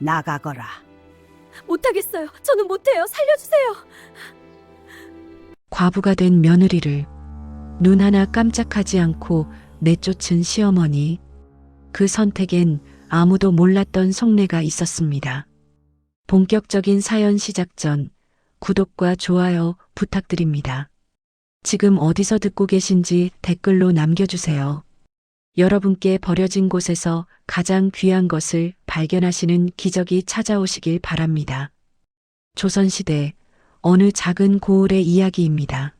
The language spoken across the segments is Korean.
나가거라. 못하겠어요. 저는 못해요. 살려주세요. 과부가 된 며느리를 눈 하나 깜짝하지 않고 내쫓은 시어머니. 그 선택엔 아무도 몰랐던 속내가 있었습니다. 본격적인 사연 시작 전 구독과 좋아요 부탁드립니다. 지금 어디서 듣고 계신지 댓글로 남겨주세요. 여러분께 버려진 곳에서 가장 귀한 것을 발견하시는 기적이 찾아오시길 바랍니다. 조선시대 어느 작은 고을의 이야기입니다.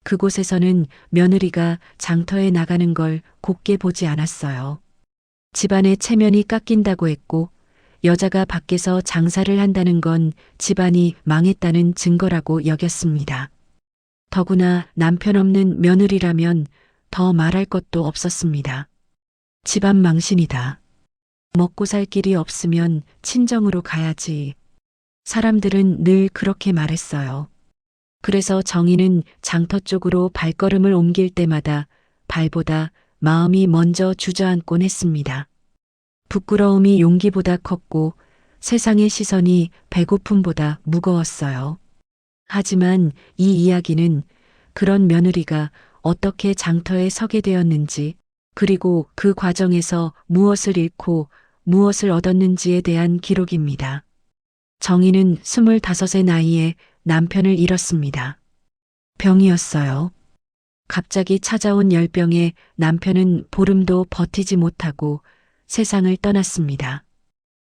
그곳에서는 며느리가 장터에 나가는 걸 곱게 보지 않았어요. 집안의 체면이 깎인다고 했고 여자가 밖에서 장사를 한다는 건 집안이 망했다는 증거라고 여겼습니다. 더구나 남편 없는 며느리라면 더 말할 것도 없었습니다. 집안 망신이다. 먹고 살 길이 없으면 친정으로 가야지. 사람들은 늘 그렇게 말했어요. 그래서 정희는 장터 쪽으로 발걸음을 옮길 때마다 발보다 마음이 먼저 주저앉곤 했습니다. 부끄러움이 용기보다 컸고 세상의 시선이 배고픔보다 무거웠어요. 하지만 이 이야기는 그런 며느리가 어떻게 장터에 서게 되었는지, 그리고 그 과정에서 무엇을 잃고 무엇을 얻었는지에 대한 기록입니다. 정희는 25의 나이에 남편을 잃었습니다. 병이었어요. 갑자기 찾아온 열병에 남편은 보름도 버티지 못하고 세상을 떠났습니다.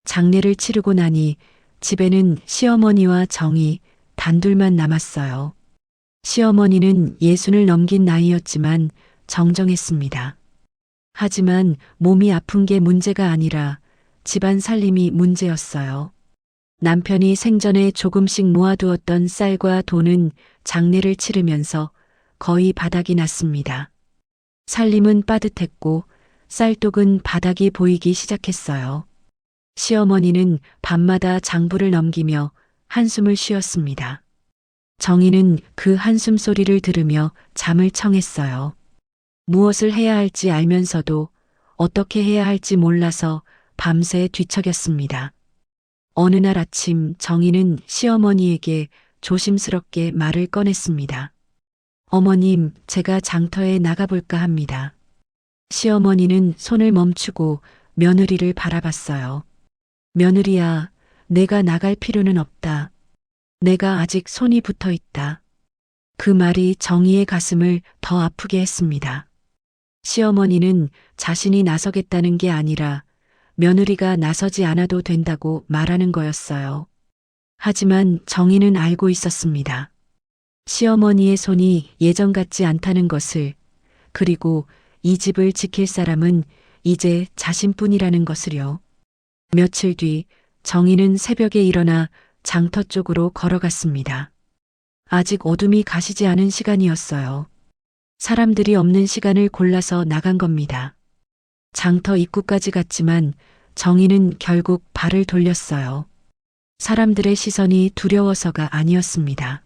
장례를 치르고 나니 집에는 시어머니와 정희 단둘만 남았어요. 시어머니는 60을 넘긴 나이였지만 정정했습니다. 하지만 몸이 아픈 게 문제가 아니라 집안 살림이 문제였어요. 남편이 생전에 조금씩 모아두었던 쌀과 돈은 장례를 치르면서 거의 바닥이 났습니다. 살림은 빠듯했고 쌀독은 바닥이 보이기 시작했어요. 시어머니는 밤마다 장부를 넘기며 한숨을 쉬었습니다. 정희는 그 한숨 소리를 들으며 잠을 청했어요. 무엇을 해야 할지 알면서도 어떻게 해야 할지 몰라서 밤새 뒤척였습니다. 어느 날 아침 정희는 시어머니에게 조심스럽게 말을 꺼냈습니다. 어머님, 제가 장터에 나가볼까 합니다. 시어머니는 손을 멈추고 며느리를 바라봤어요. 며느리야, 내가 나갈 필요는 없다. 내가 아직 손이 붙어 있다. 그 말이 정희의 가슴을 더 아프게 했습니다. 시어머니는 자신이 나서겠다는 게 아니라 며느리가 나서지 않아도 된다고 말하는 거였어요. 하지만 정희는 알고 있었습니다. 시어머니의 손이 예전 같지 않다는 것을, 그리고 이 집을 지킬 사람은 이제 자신뿐이라는 것을요. 며칠 뒤 정희는 새벽에 일어나 장터 쪽으로 걸어갔습니다. 아직 어둠이 가시지 않은 시간이었어요. 사람들이 없는 시간을 골라서 나간 겁니다. 장터 입구까지 갔지만 정희는 결국 발을 돌렸어요. 사람들의 시선이 두려워서가 아니었습니다.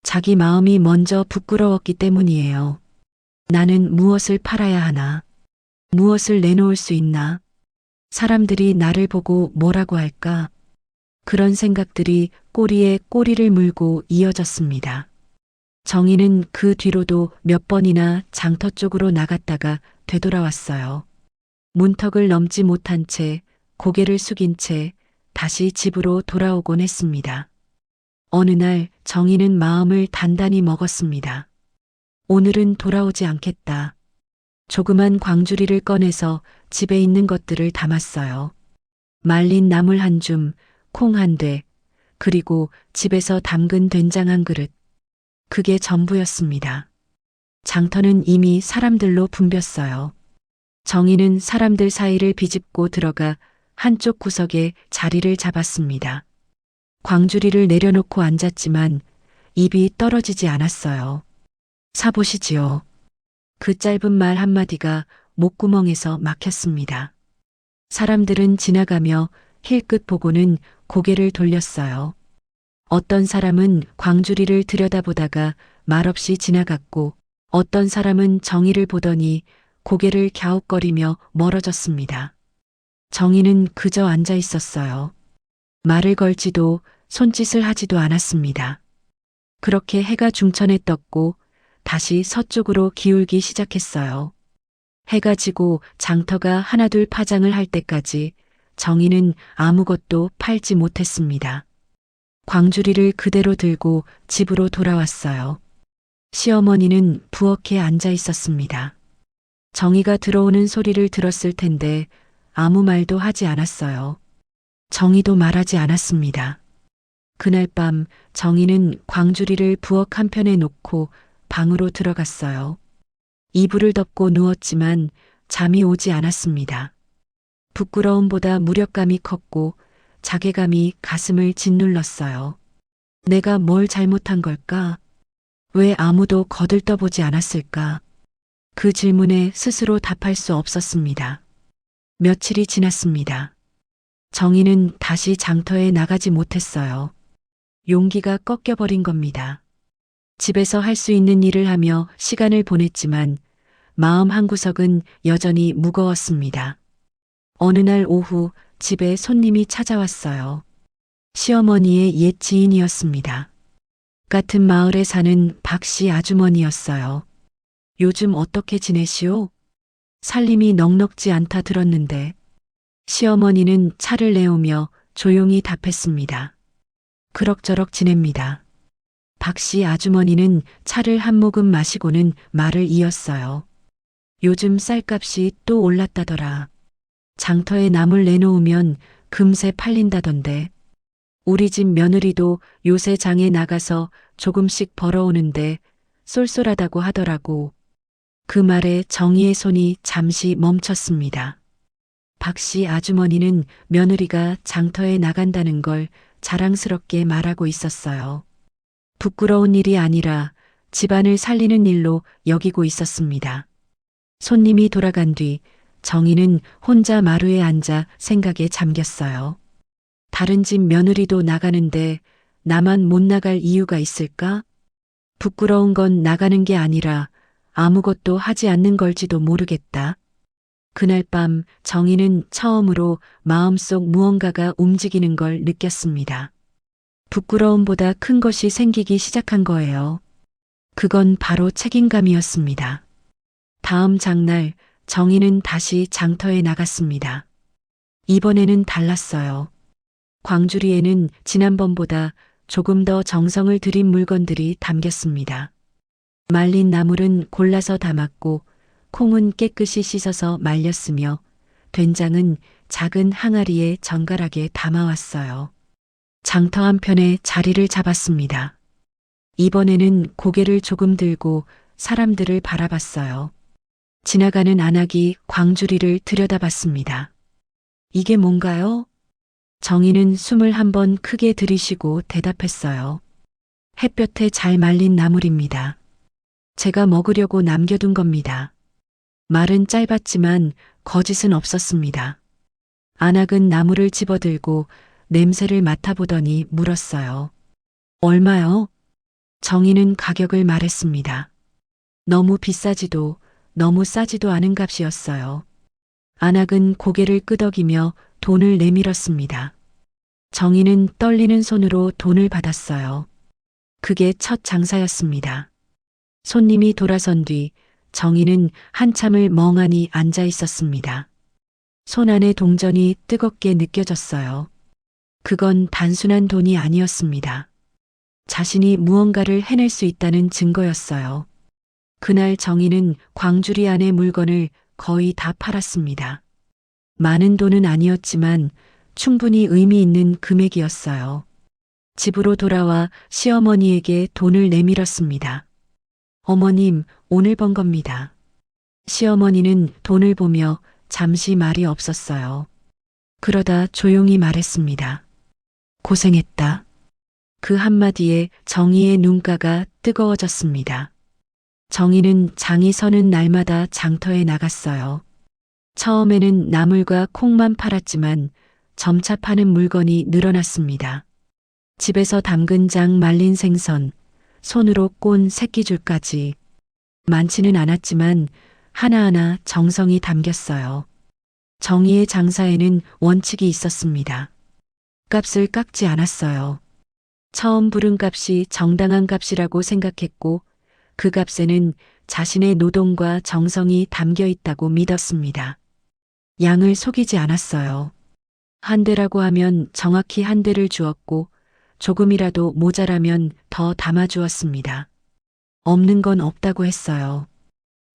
자기 마음이 먼저 부끄러웠기 때문이에요. 나는 무엇을 팔아야 하나? 무엇을 내놓을 수 있나? 사람들이 나를 보고 뭐라고 할까? 그런 생각들이 꼬리에 꼬리를 물고 이어졌습니다. 정희는 그 뒤로도 몇 번이나 장터 쪽으로 나갔다가 되돌아왔어요. 문턱을 넘지 못한 채 고개를 숙인 채 다시 집으로 돌아오곤 했습니다. 어느 날 정희는 마음을 단단히 먹었습니다. 오늘은 돌아오지 않겠다. 조그만 광주리를 꺼내서 집에 있는 것들을 담았어요. 말린 나물 한 줌, 콩 한 대, 그리고 집에서 담근 된장 한 그릇. 그게 전부였습니다. 장터는 이미 사람들로 붐볐어요. 정희는 사람들 사이를 비집고 들어가 한쪽 구석에 자리를 잡았습니다. 광주리를 내려놓고 앉았지만 입이 떨어지지 않았어요. 사보시지요. 그 짧은 말 한마디가 목구멍에서 막혔습니다. 사람들은 지나가며 힐끗 보고는 고개를 돌렸어요. 어떤 사람은 광주리를 들여다보다가 말없이 지나갔고 어떤 사람은 정희를 보더니 고개를 갸웃거리며 멀어졌습니다. 정희는 그저 앉아 있었어요. 말을 걸지도 손짓을 하지도 않았습니다. 그렇게 해가 중천에 떴고 다시 서쪽으로 기울기 시작했어요. 해가 지고 장터가 하나둘 파장을 할 때까지 정희는 아무것도 팔지 못했습니다. 광주리를 그대로 들고 집으로 돌아왔어요. 시어머니는 부엌에 앉아 있었습니다. 정희가 들어오는 소리를 들었을 텐데 아무 말도 하지 않았어요. 정희도 말하지 않았습니다. 그날 밤 정희는 광주리를 부엌 한편에 놓고 방으로 들어갔어요. 이불을 덮고 누웠지만 잠이 오지 않았습니다. 부끄러움보다 무력감이 컸고 자괴감이 가슴을 짓눌렀어요. 내가 뭘 잘못한 걸까? 왜 아무도 거들떠보지 않았을까? 그 질문에 스스로 답할 수 없었습니다. 며칠이 지났습니다. 정희는 다시 장터에 나가지 못했어요. 용기가 꺾여버린 겁니다. 집에서 할 수 있는 일을 하며 시간을 보냈지만 마음 한구석은 여전히 무거웠습니다. 어느 날 오후 집에 손님이 찾아왔어요. 시어머니의 옛 지인이었습니다. 같은 마을에 사는 박씨 아주머니였어요. 요즘 어떻게 지내시오? 살림이 넉넉지 않다 들었는데. 시어머니는 차를 내오며 조용히 답했습니다. 그럭저럭 지냅니다. 박씨 아주머니는 차를 한 모금 마시고는 말을 이었어요. 요즘 쌀값이 또 올랐다더라. 장터에 나물 내놓으면 금세 팔린다던데. 우리 집 며느리도 요새 장에 나가서 조금씩 벌어오는데 쏠쏠하다고 하더라고. 그 말에 정희의 손이 잠시 멈췄습니다. 박씨 아주머니는 며느리가 장터에 나간다는 걸 자랑스럽게 말하고 있었어요. 부끄러운 일이 아니라 집안을 살리는 일로 여기고 있었습니다. 손님이 돌아간 뒤 정희는 혼자 마루에 앉아 생각에 잠겼어요. 다른 집 며느리도 나가는데 나만 못 나갈 이유가 있을까? 부끄러운 건 나가는 게 아니라 아무것도 하지 않는 걸지도 모르겠다. 그날 밤 정희는 처음으로 마음속 무언가가 움직이는 걸 느꼈습니다. 부끄러움보다 큰 것이 생기기 시작한 거예요. 그건 바로 책임감이었습니다. 다음 장날 정희는 다시 장터에 나갔습니다. 이번에는 달랐어요. 광주리에는 지난번보다 조금 더 정성을 들인 물건들이 담겼습니다. 말린 나물은 골라서 담았고 콩은 깨끗이 씻어서 말렸으며 된장은 작은 항아리에 정갈하게 담아왔어요. 장터 한편에 자리를 잡았습니다. 이번에는 고개를 조금 들고 사람들을 바라봤어요. 지나가는 안악이 광주리를 들여다봤습니다. 이게 뭔가요? 정희는 숨을 한번 크게 들이쉬고 대답했어요. 햇볕에 잘 말린 나물입니다. 제가 먹으려고 남겨둔 겁니다. 말은 짧았지만 거짓은 없었습니다. 안악은 나물을 집어들고 냄새를 맡아보더니 물었어요. 얼마요? 정희는 가격을 말했습니다. 너무 비싸지도 너무 싸지도 않은 값이었어요. 안악은 고개를 끄덕이며 돈을 내밀었습니다. 정희는 떨리는 손으로 돈을 받았어요. 그게 첫 장사였습니다. 손님이 돌아선 뒤 정희는 한참을 멍하니 앉아 있었습니다. 손 안의 동전이 뜨겁게 느껴졌어요. 그건 단순한 돈이 아니었습니다. 자신이 무언가를 해낼 수 있다는 증거였어요. 그날 정희는 광주리 안의 물건을 거의 다 팔았습니다. 많은 돈은 아니었지만 충분히 의미 있는 금액이었어요. 집으로 돌아와 시어머니에게 돈을 내밀었습니다. 어머님, 오늘 번 겁니다. 시어머니는 돈을 보며 잠시 말이 없었어요. 그러다 조용히 말했습니다. 고생했다. 그 한마디에 정희의 눈가가 뜨거워졌습니다. 정희는 장이 서는 날마다 장터에 나갔어요. 처음에는 나물과 콩만 팔았지만 점차 파는 물건이 늘어났습니다. 집에서 담근 장 말린 생선, 손으로 꼰 새끼줄까지. 많지는 않았지만 하나하나 정성이 담겼어요. 정희의 장사에는 원칙이 있었습니다. 값을 깎지 않았어요. 처음 부른 값이 정당한 값이라고 생각했고 그 값에는 자신의 노동과 정성이 담겨 있다고 믿었습니다. 양을 속이지 않았어요. 한 대라고 하면 정확히 한 대를 주었고 조금이라도 모자라면 더 담아주었습니다. 없는 건 없다고 했어요.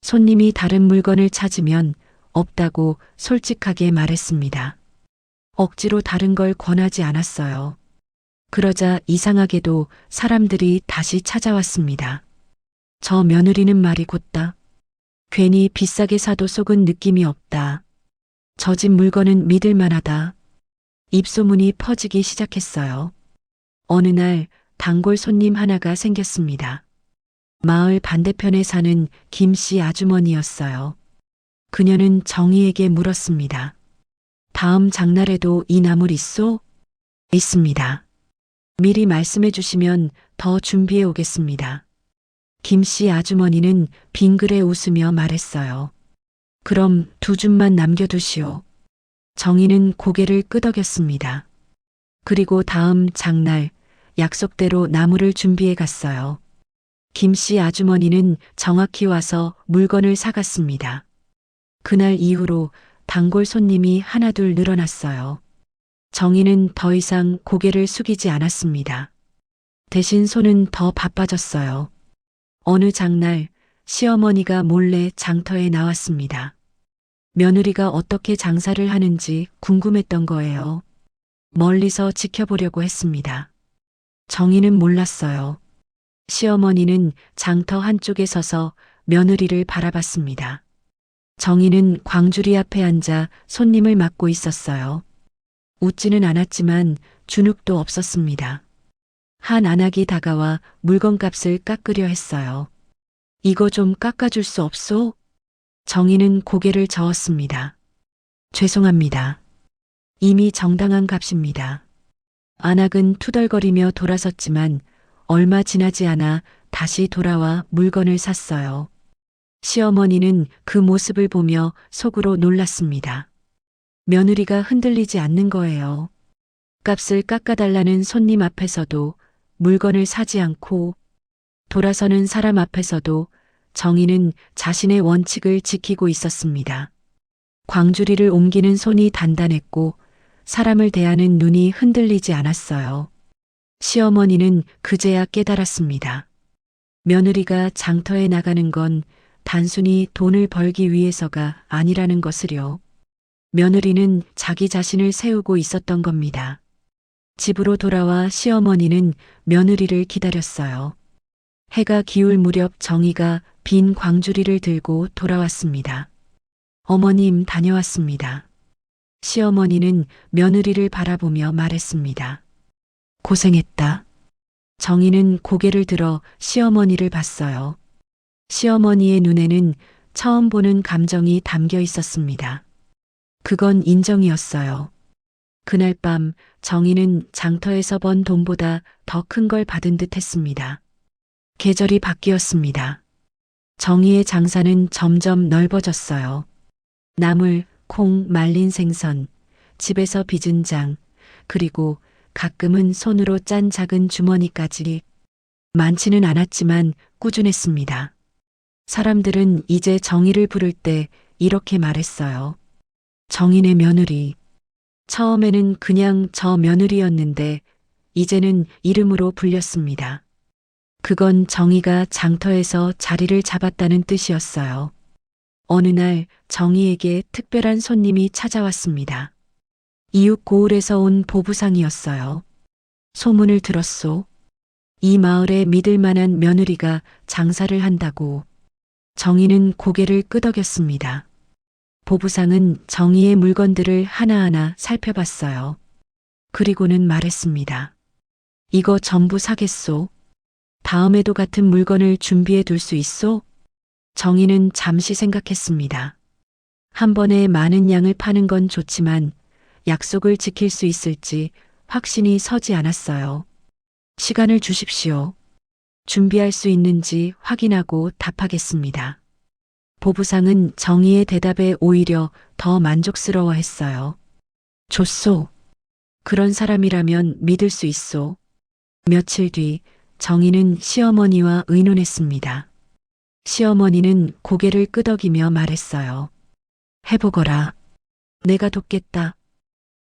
손님이 다른 물건을 찾으면 없다고 솔직하게 말했습니다. 억지로 다른 걸 권하지 않았어요. 그러자 이상하게도 사람들이 다시 찾아왔습니다. 저 며느리는 말이 곧다. 괜히 비싸게 사도 속은 느낌이 없다. 저 집 물건은 믿을 만하다. 입소문이 퍼지기 시작했어요. 어느 날 단골 손님 하나가 생겼습니다. 마을 반대편에 사는 김 씨 아주머니였어요. 그녀는 정희에게 물었습니다. 다음 장날에도 이 나물 있소? 있습니다. 미리 말씀해 주시면 더 준비해 오겠습니다. 김 씨 아주머니는 빙그레 웃으며 말했어요. 그럼 2줌만 남겨두시오. 정희는 고개를 끄덕였습니다. 그리고 다음 장날 약속대로 나물을 준비해 갔어요. 김 씨 아주머니는 정확히 와서 물건을 사갔습니다. 그날 이후로 단골 손님이 하나둘 늘어났어요. 정희는 더 이상 고개를 숙이지 않았습니다. 대신 손은 더 바빠졌어요. 어느 장날 시어머니가 몰래 장터에 나왔습니다. 며느리가 어떻게 장사를 하는지 궁금했던 거예요. 멀리서 지켜보려고 했습니다. 정희는 몰랐어요. 시어머니는 장터 한쪽에 서서 며느리를 바라봤습니다. 정희는 광주리 앞에 앉아 손님을 맡고 있었어요. 웃지는 않았지만 주눅도 없었습니다. 한 안악이 다가와 물건값을 깎으려 했어요. 이거 좀 깎아줄 수 없소? 정희는 고개를 저었습니다. 죄송합니다. 이미 정당한 값입니다. 안악은 투덜거리며 돌아섰지만 얼마 지나지 않아 다시 돌아와 물건을 샀어요. 시어머니는 그 모습을 보며 속으로 놀랐습니다. 며느리가 흔들리지 않는 거예요. 값을 깎아달라는 손님 앞에서도 물건을 사지 않고 돌아서는 사람 앞에서도 정희는 자신의 원칙을 지키고 있었습니다. 광주리를 옮기는 손이 단단했고 사람을 대하는 눈이 흔들리지 않았어요. 시어머니는 그제야 깨달았습니다. 며느리가 장터에 나가는 건 단순히 돈을 벌기 위해서가 아니라는 것을요. 며느리는 자기 자신을 세우고 있었던 겁니다. 집으로 돌아와 시어머니는 며느리를 기다렸어요. 해가 기울 무렵 정희가 빈 광주리를 들고 돌아왔습니다. 어머님 다녀왔습니다. 시어머니는 며느리를 바라보며 말했습니다. 고생했다. 정희는 고개를 들어 시어머니를 봤어요. 시어머니의 눈에는 처음 보는 감정이 담겨 있었습니다. 그건 인정이었어요. 그날 밤 정희는 장터에서 번 돈보다 더 큰 걸 받은 듯 했습니다. 계절이 바뀌었습니다. 정희의 장사는 점점 넓어졌어요. 나물, 콩, 말린 생선, 집에서 빚은 장, 그리고 가끔은 손으로 짠 작은 주머니까지. 많지는 않았지만 꾸준했습니다. 사람들은 이제 정희를 부를 때 이렇게 말했어요. 정희네 며느리. 처음에는 그냥 저 며느리였는데 이제는 이름으로 불렸습니다. 그건 정희가 장터에서 자리를 잡았다는 뜻이었어요. 어느 날 정희에게 특별한 손님이 찾아왔습니다. 이웃 고을에서 온 보부상이었어요. 소문을 들었소. 이 마을에 믿을 만한 며느리가 장사를 한다고. 정희는 고개를 끄덕였습니다. 보부상은 정희의 물건들을 하나하나 살펴봤어요. 그리고는 말했습니다. 이거 전부 사겠소? 다음에도 같은 물건을 준비해 둘 수 있소? 정희는 잠시 생각했습니다. 한 번에 많은 양을 파는 건 좋지만 약속을 지킬 수 있을지 확신이 서지 않았어요. 시간을 주십시오. 준비할 수 있는지 확인하고 답하겠습니다. 보부상은 정희의 대답에 오히려 더 만족스러워 했어요. 좋소. 그런 사람이라면 믿을 수 있소. 며칠 뒤 정희는 시어머니와 의논했습니다. 시어머니는 고개를 끄덕이며 말했어요. 해보거라. 내가 돕겠다.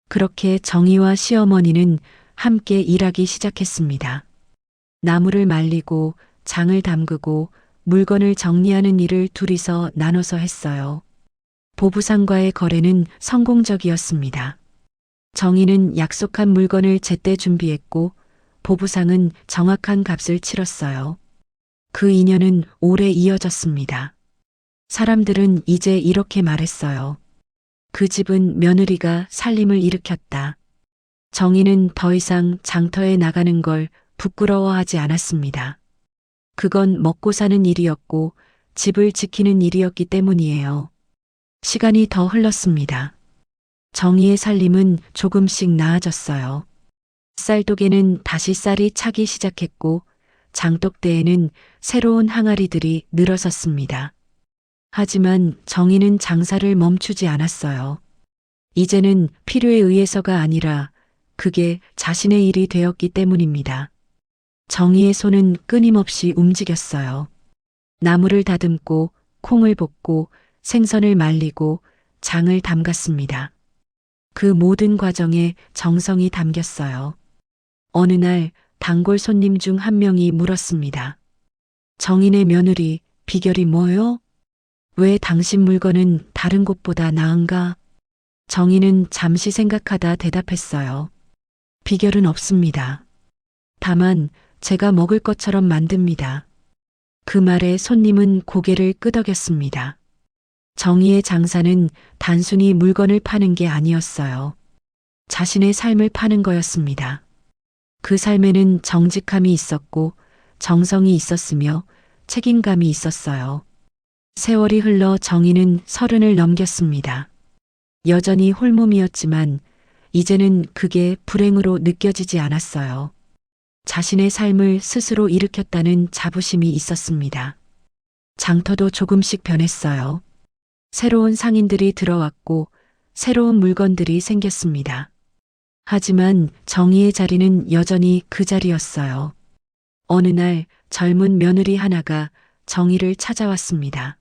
그렇게 정희와 시어머니는 함께 일하기 시작했습니다. 나무를 말리고 장을 담그고 물건을 정리하는 일을 둘이서 나눠서 했어요. 보부상과의 거래는 성공적이었습니다. 정희는 약속한 물건을 제때 준비했고 보부상은 정확한 값을 치렀어요. 그 인연은 오래 이어졌습니다. 사람들은 이제 이렇게 말했어요. 그 집은 며느리가 살림을 일으켰다. 정희는 더 이상 장터에 나가는 걸 부끄러워하지 않았습니다. 그건 먹고 사는 일이었고 집을 지키는 일이었기 때문이에요. 시간이 더 흘렀습니다. 정희의 살림은 조금씩 나아졌어요. 쌀독에는 다시 쌀이 차기 시작했고 장독대에는 새로운 항아리들이 늘어섰습니다. 하지만 정희는 장사를 멈추지 않았어요. 이제는 필요에 의해서가 아니라 그게 자신의 일이 되었기 때문입니다. 정희의 손은 끊임없이 움직였어요. 나무를 다듬고 콩을 볶고 생선을 말리고 장을 담갔습니다. 그 모든 과정에 정성이 담겼어요. 어느 날 단골 손님 중 한 명이 물었습니다. 정희네 며느리, 비결이 뭐요? 왜 당신 물건은 다른 곳보다 나은가? 정희는 잠시 생각하다 대답했어요. 비결은 없습니다. 다만 제가 먹을 것처럼 만듭니다. 그 말에 손님은 고개를 끄덕였습니다. 정희의 장사는 단순히 물건을 파는 게 아니었어요. 자신의 삶을 파는 거였습니다. 그 삶에는 정직함이 있었고 정성이 있었으며 책임감이 있었어요. 세월이 흘러 정희는 30을 넘겼습니다. 여전히 홀몸이었지만 이제는 그게 불행으로 느껴지지 않았어요. 자신의 삶을 스스로 일으켰다는 자부심이 있었습니다. 장터도 조금씩 변했어요. 새로운 상인들이 들어왔고 새로운 물건들이 생겼습니다. 하지만 정희의 자리는 여전히 그 자리였어요. 어느 날 젊은 며느리 하나가 정희를 찾아왔습니다.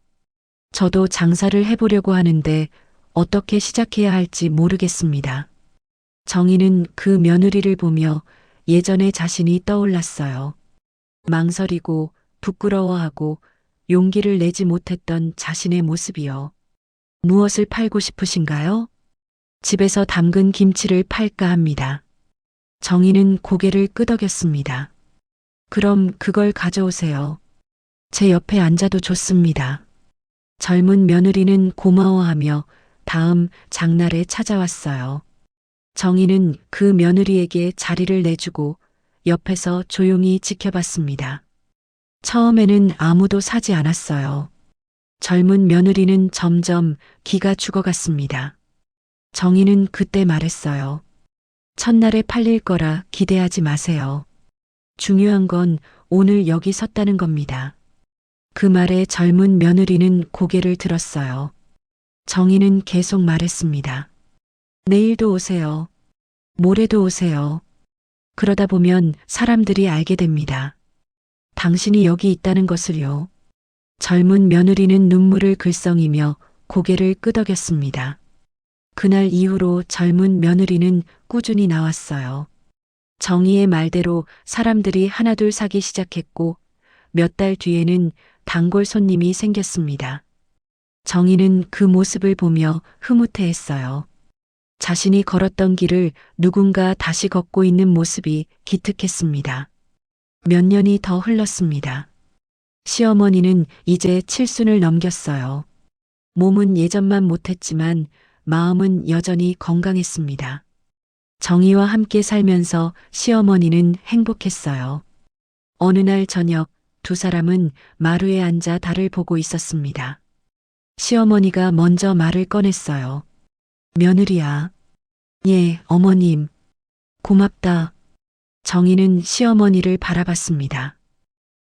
저도 장사를 해보려고 하는데 어떻게 시작해야 할지 모르겠습니다. 정희는 그 며느리를 보며 예전의 자신이 떠올랐어요. 망설이고 부끄러워하고 용기를 내지 못했던 자신의 모습이요. 무엇을 팔고 싶으신가요? 집에서 담근 김치를 팔까 합니다. 정희는 고개를 끄덕였습니다. 그럼 그걸 가져오세요. 제 옆에 앉아도 좋습니다. 젊은 며느리는 고마워하며 다음 장날에 찾아왔어요. 정희는 그 며느리에게 자리를 내주고 옆에서 조용히 지켜봤습니다. 처음에는 아무도 사지 않았어요. 젊은 며느리는 점점 기가 죽어갔습니다. 정희는 그때 말했어요. 첫날에 팔릴 거라 기대하지 마세요. 중요한 건 오늘 여기 섰다는 겁니다. 그 말에 젊은 며느리는 고개를 들었어요. 정희는 계속 말했습니다. 내일도 오세요. 모레도 오세요. 그러다 보면 사람들이 알게 됩니다. 당신이 여기 있다는 것을요. 젊은 며느리는 눈물을 글썽이며 고개를 끄덕였습니다. 그날 이후로 젊은 며느리는 꾸준히 나왔어요. 정희의 말대로 사람들이 하나둘 사기 시작했고 몇 달 뒤에는 단골 손님이 생겼습니다. 정희는 그 모습을 보며 흐뭇해했어요. 자신이 걸었던 길을 누군가 다시 걷고 있는 모습이 기특했습니다. 몇 년이 더 흘렀습니다. 시어머니는 이제 7순을 넘겼어요. 몸은 예전만 못했지만 마음은 여전히 건강했습니다. 정희와 함께 살면서 시어머니는 행복했어요. 어느 날 저녁 두 사람은 마루에 앉아 달을 보고 있었습니다. 시어머니가 먼저 말을 꺼냈어요. 며느리야. 예, 어머님. 고맙다. 정희는 시어머니를 바라봤습니다.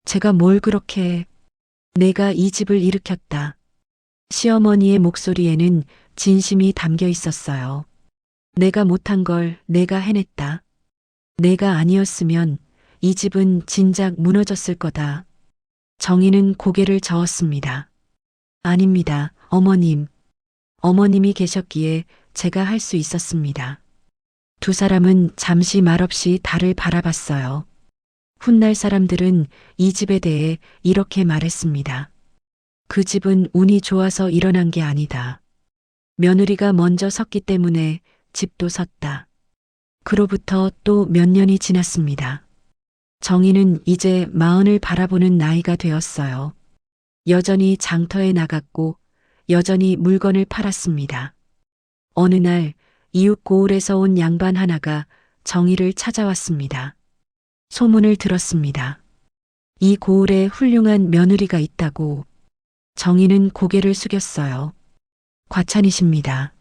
제가 뭘 그렇게... 내가 이 집을 일으켰다. 시어머니의 목소리에는 진심이 담겨 있었어요. 내가 못한 걸 내가 해냈다. 내가 아니었으면 이 집은 진작 무너졌을 거다. 정희는 고개를 저었습니다. 아닙니다, 어머님. 어머님이 계셨기에 제가 할 수 있었습니다. 두 사람은 잠시 말없이 달을 바라봤어요. 훗날 사람들은 이 집에 대해 이렇게 말했습니다. 그 집은 운이 좋아서 일어난 게 아니다. 며느리가 먼저 섰기 때문에 집도 섰다. 그로부터 또 몇 년이 지났습니다. 정희는 이제 마흔을 바라보는 나이가 되었어요. 여전히 장터에 나갔고 여전히 물건을 팔았습니다. 어느 날 이웃 고을에서 온 양반 하나가 정희를 찾아왔습니다. 소문을 들었습니다. 이 고을에 훌륭한 며느리가 있다고. 정희는 고개를 숙였어요. 과찬이십니다.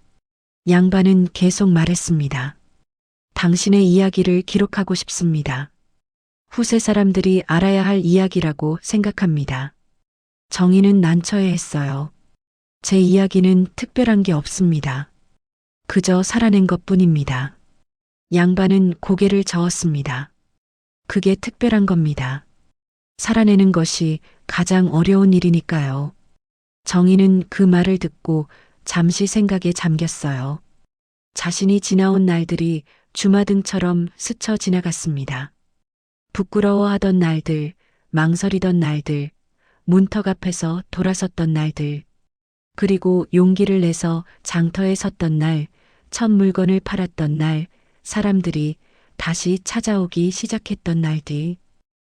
양반은 계속 말했습니다. 당신의 이야기를 기록하고 싶습니다. 후세 사람들이 알아야 할 이야기라고 생각합니다. 정희는 난처해했어요. 제 이야기는 특별한 게 없습니다. 그저 살아낸 것뿐입니다. 양반은 고개를 저었습니다. 그게 특별한 겁니다. 살아내는 것이 가장 어려운 일이니까요. 정희는 그 말을 듣고 잠시 생각에 잠겼어요. 자신이 지나온 날들이 주마등처럼 스쳐 지나갔습니다. 부끄러워하던 날들, 망설이던 날들, 문턱 앞에서 돌아섰던 날들, 그리고 용기를 내서 장터에 섰던 날, 첫 물건을 팔았던 날, 사람들이 다시 찾아오기 시작했던 날들.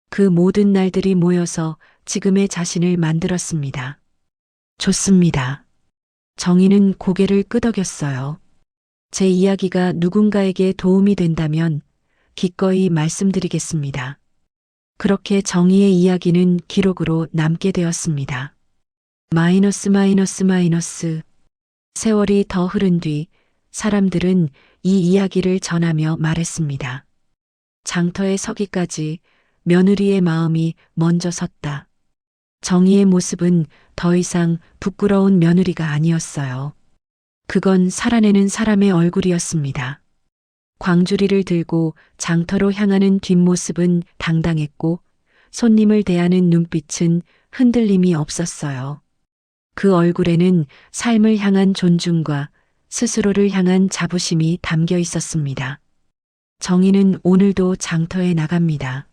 그 모든 날들이 모여서 지금의 자신을 만들었습니다. 좋습니다. 정희는 고개를 끄덕였어요. 제 이야기가 누군가에게 도움이 된다면 기꺼이 말씀드리겠습니다. 그렇게 정희의 이야기는 기록으로 남게 되었습니다. 마이너스. 세월이 더 흐른 뒤 사람들은 이 이야기를 전하며 말했습니다. 장터에 서기까지 며느리의 마음이 먼저 섰다. 정희의 모습은 더 이상 부끄러운 며느리가 아니었어요. 그건 살아내는 사람의 얼굴이었습니다. 광주리를 들고 장터로 향하는 뒷모습은 당당했고 손님을 대하는 눈빛은 흔들림이 없었어요. 그 얼굴에는 삶을 향한 존중과 스스로를 향한 자부심이 담겨 있었습니다. 정희는 오늘도 장터에 나갑니다.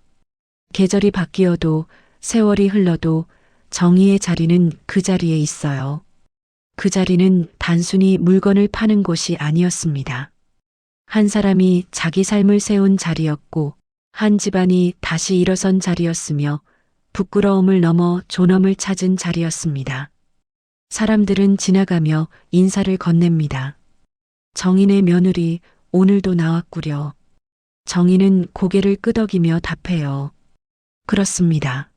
계절이 바뀌어도 세월이 흘러도 정희의 자리는 그 자리에 있어요. 그 자리는 단순히 물건을 파는 곳이 아니었습니다. 한 사람이 자기 삶을 세운 자리였고 한 집안이 다시 일어선 자리였으며 부끄러움을 넘어 존엄을 찾은 자리였습니다. 사람들은 지나가며 인사를 건넵니다. 정희네 며느리 오늘도 나왔구려. 정희는 고개를 끄덕이며 답해요. 그렇습니다.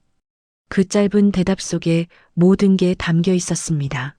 그 짧은 대답 속에 모든 게 담겨 있었습니다.